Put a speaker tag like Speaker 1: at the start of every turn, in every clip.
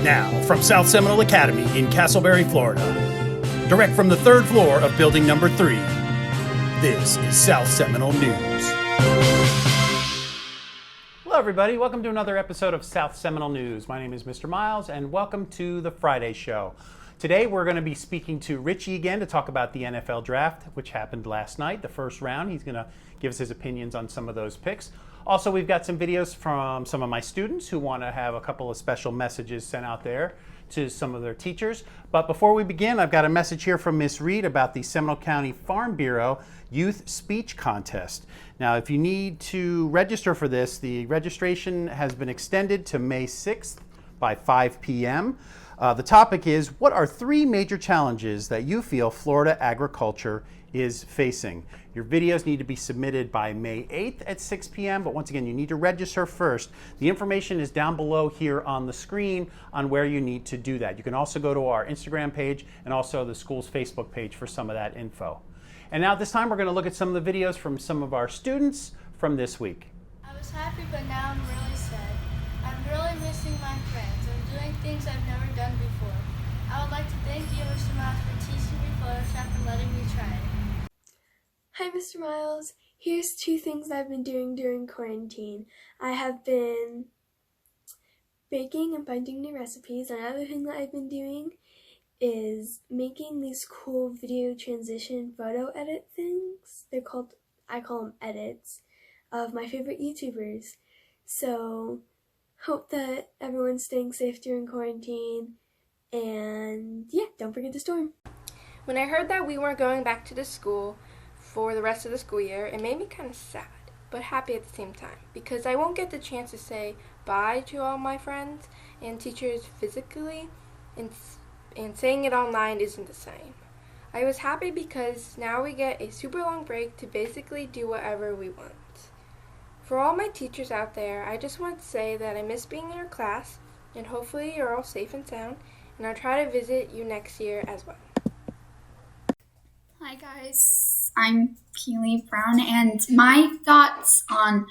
Speaker 1: Now, from South Seminole Academy in Castleberry, Florida, direct from the third floor of building number 3, this is South Seminole News. Hello everybody, welcome to another episode of South Seminole News. My name is Mr. Miles and welcome to the Friday show. Today we're going to be speaking to Richie again to talk about the NFL draft, which happened last night, the first round. He's going to give us his opinions on some of those picks. Also, we've got some videos from some of my students who want to have a couple of special messages sent out there to some of their teachers. But before we begin, I've got a message here from Miss Reed about the Seminole County Farm Bureau Youth Speech Contest. Now, if you need to register for this, the registration has been extended to May 6th by 5 p.m. The topic is, what are 3 major challenges that you feel Florida agriculture is facing? Your videos need to be submitted by May 8th at 6 p.m. But once again, you need to register first. The information is down below here on the screen on where you need to do that. You can also go to our Instagram page and also the school's Facebook page for some of that info. And now at this time, we're going to look at some of the videos from some of our students from this week.
Speaker 2: I was happy, but now I'm really sad. I'm really missing my friends. I'm doing things I've never done before. I would like to thank you, Mr. Miles, for teaching me Photoshop and letting me try it.
Speaker 3: Hi, Mr. Miles. Here's 2 things I've been doing during quarantine. I have been baking and finding new recipes. Another thing that I've been doing is making these cool video transition photo edit things. I call them edits, of my favorite YouTubers. So, hope that everyone's staying safe during quarantine. And yeah, don't forget the storm.
Speaker 4: When I heard that we weren't going back to the school for the rest of the school year, it made me kind of sad, but happy at the same time, because I won't get the chance to say bye to all my friends and teachers physically, and saying it online isn't the same. I was happy because now we get a super long break to basically do whatever we want. For all my teachers out there, I just want to say that I miss being in your class, and hopefully you're all safe and sound, and I'll try to visit you next year as well.
Speaker 5: Hi guys, I'm Keely Brown, and my thoughts on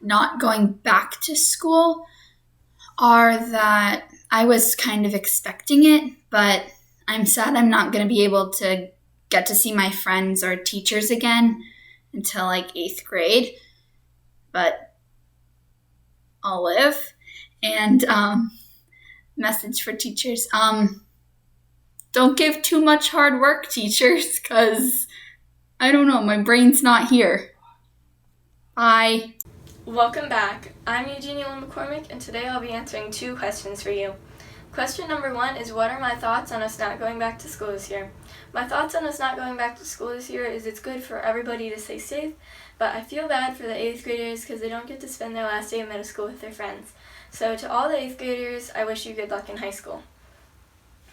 Speaker 5: not going back to school are that I was kind of expecting it, but I'm sad I'm not going to be able to get to see my friends or teachers again until like 8th grade, but I'll live. And message for teachers, don't give too much hard work, teachers, because, I don't know, my brain's not here. Bye.
Speaker 6: Welcome back. I'm Eugenia McCormick, and today I'll be answering 2 questions for you. Question number 1 is, what are my thoughts on us not going back to school this year? My thoughts on us not going back to school this year is it's good for everybody to stay safe, but I feel bad for the 8th graders because they don't get to spend their last day of middle school with their friends. So to all the 8th graders, I wish you good luck in high school.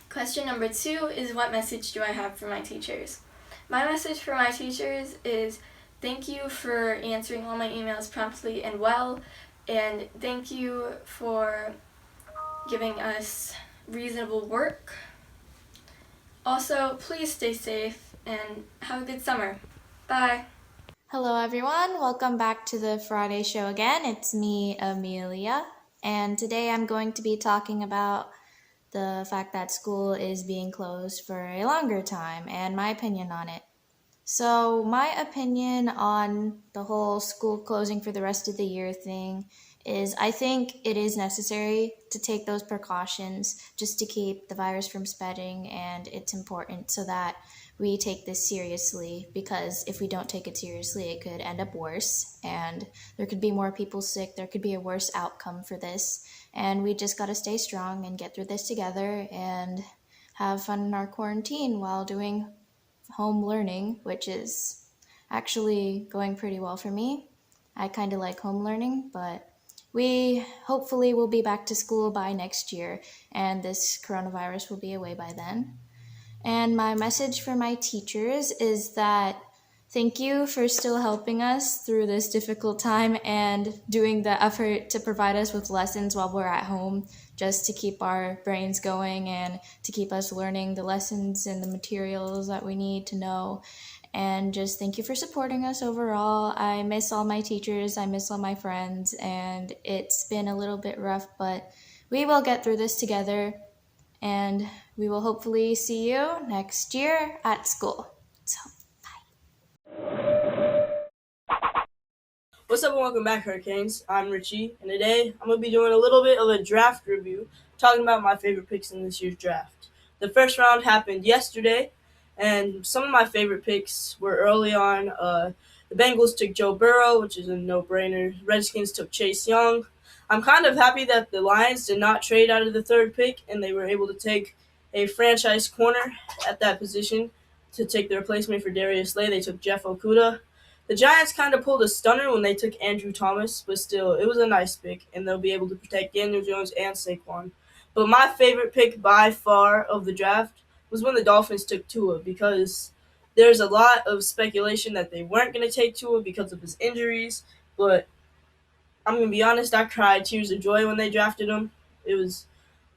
Speaker 6: Question number 2 is, what message do I have for my teachers? My message for my teachers is thank you for answering all my emails promptly and well, and thank you for giving us reasonable work. Also, please stay safe and have a good summer. Bye.
Speaker 7: Hello everyone, welcome back to the Friday show again. It's me, Amelia, and today I'm going to be talking about the fact that school is being closed for a longer time and my opinion on it. So my opinion on the whole school closing for the rest of the year thing is I think it is necessary to take those precautions just to keep the virus from spreading, and it's important so that we take this seriously, because if we don't take it seriously, it could end up worse, and there could be more people sick, there could be a worse outcome for this, and we just got to stay strong and get through this together and have fun in our quarantine while doing home learning, which is actually going pretty well for me. I kind of like home learning, but we hopefully will be back to school by next year, and this coronavirus will be away by then. And my message for my teachers is that thank you for still helping us through this difficult time and doing the effort to provide us with lessons while we're at home, just to keep our brains going and to keep us learning the lessons and the materials that we need to know. And just thank you for supporting us overall. I miss all my teachers, I miss all my friends, and it's been a little bit rough, but we will get through this together, and we will hopefully see you next year at school. So,
Speaker 8: What's up and welcome back, Hurricanes. I'm Richie, and today I'm going to be doing a little bit of a draft review, talking about my favorite picks in this year's draft. The first round happened yesterday, and some of my favorite picks were early on. The Bengals took Joe Burrow, which is a no-brainer. Redskins took Chase Young. I'm kind of happy that the Lions did not trade out of the third pick, and they were able to take a franchise corner at that position to take the replacement for Darius Slay. They took Jeff Okudah. The Giants kind of pulled a stunner when they took Andrew Thomas, but still, it was a nice pick, and they'll be able to protect Daniel Jones and Saquon. But my favorite pick by far of the draft was when the Dolphins took Tua, because there's a lot of speculation that they weren't going to take Tua because of his injuries, but I'm going to be honest, I cried tears of joy when they drafted him. It was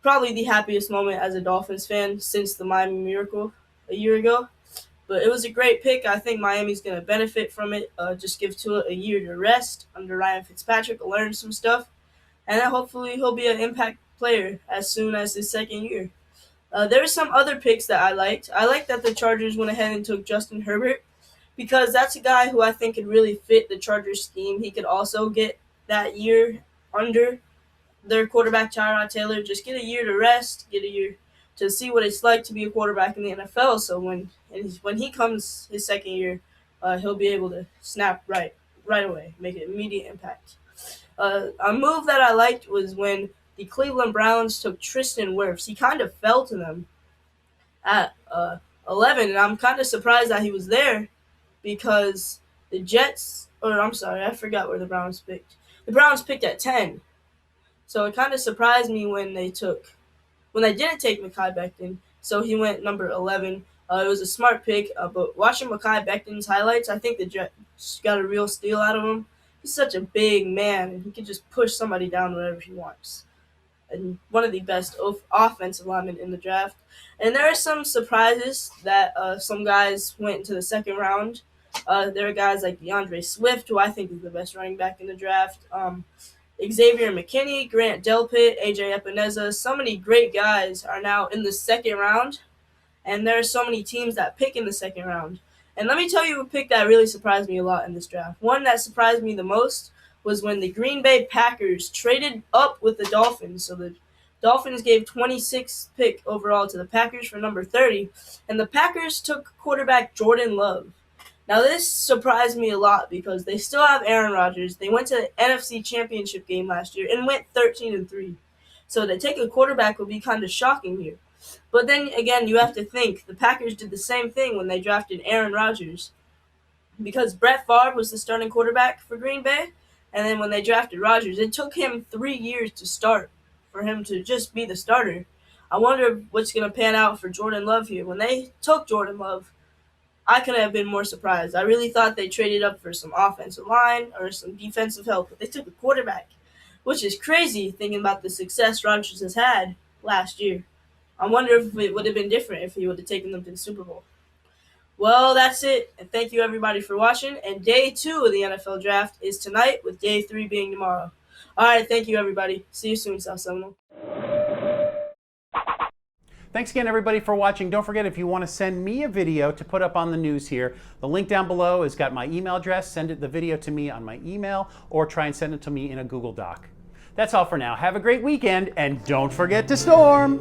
Speaker 8: probably the happiest moment as a Dolphins fan since the Miami Miracle a year ago. But it was a great pick. I think Miami's going to benefit from it. Just give Tua a year to rest under Ryan Fitzpatrick, learn some stuff, and then hopefully he'll be an impact player as soon as his second year. There were some other picks that I liked. I liked that the Chargers went ahead and took Justin Herbert because that's a guy who I think could really fit the Chargers scheme. He could also get that year under their quarterback, Tyrod Taylor. Just get a year to rest, get a year to see what it's like to be a quarterback in the NFL. So when he comes his second year, he'll be able to snap right away, make an immediate impact. A move that I liked was when the Cleveland Browns took Tristan Wirfs. He kind of fell to them at 11, and I'm kind of surprised that he was there because the Jets, I forgot where the Browns picked. The Browns picked at 10. So it kind of surprised me when they didn't take Mekhi Becton, so he went number 11. It was a smart pick, but watching Mekhi Becton's highlights, I think the Jets got a real steal out of him. He's such a big man, and he can just push somebody down wherever he wants. And one of the best offensive linemen in the draft. And there are some surprises that some guys went into the second round. There are guys like DeAndre Swift, who I think is the best running back in the draft. Xavier McKinney, Grant Delpit, AJ Epineza, so many great guys are now in the second round, and there are so many teams that pick in the second round. And let me tell you a pick that really surprised me a lot in this draft. One that surprised me the most was when the Green Bay Packers traded up with the Dolphins. So the Dolphins gave 26th pick overall to the Packers for number 30, and the Packers took quarterback Jordan Love. Now, this surprised me a lot because they still have Aaron Rodgers. They went to the NFC Championship game last year and went 13-3. So to take a quarterback would be kind of shocking here. But then again, you have to think the Packers did the same thing when they drafted Aaron Rodgers because Brett Favre was the starting quarterback for Green Bay. And then when they drafted Rodgers, it took him 3 years to start for him to just be the starter. I wonder what's going to pan out for Jordan Love here. When they took Jordan Love, I couldn't have been more surprised. I really thought they traded up for some offensive line or some defensive help, but they took a quarterback, which is crazy thinking about the success Rodgers has had last year. I wonder if it would have been different if he would have taken them to the Super Bowl. Well, that's it, and thank you everybody for watching. And day 2 of the NFL Draft is tonight, with day 3 being tomorrow. All right, thank you everybody. See you soon, South Seminole.
Speaker 1: Thanks again, everybody, for watching. Don't forget, if you want to send me a video to put up on the news here, the link down below has got my email address. Send the video to me on my email, or try and send it to me in a Google Doc. That's all for now. Have a great weekend, and don't forget to storm!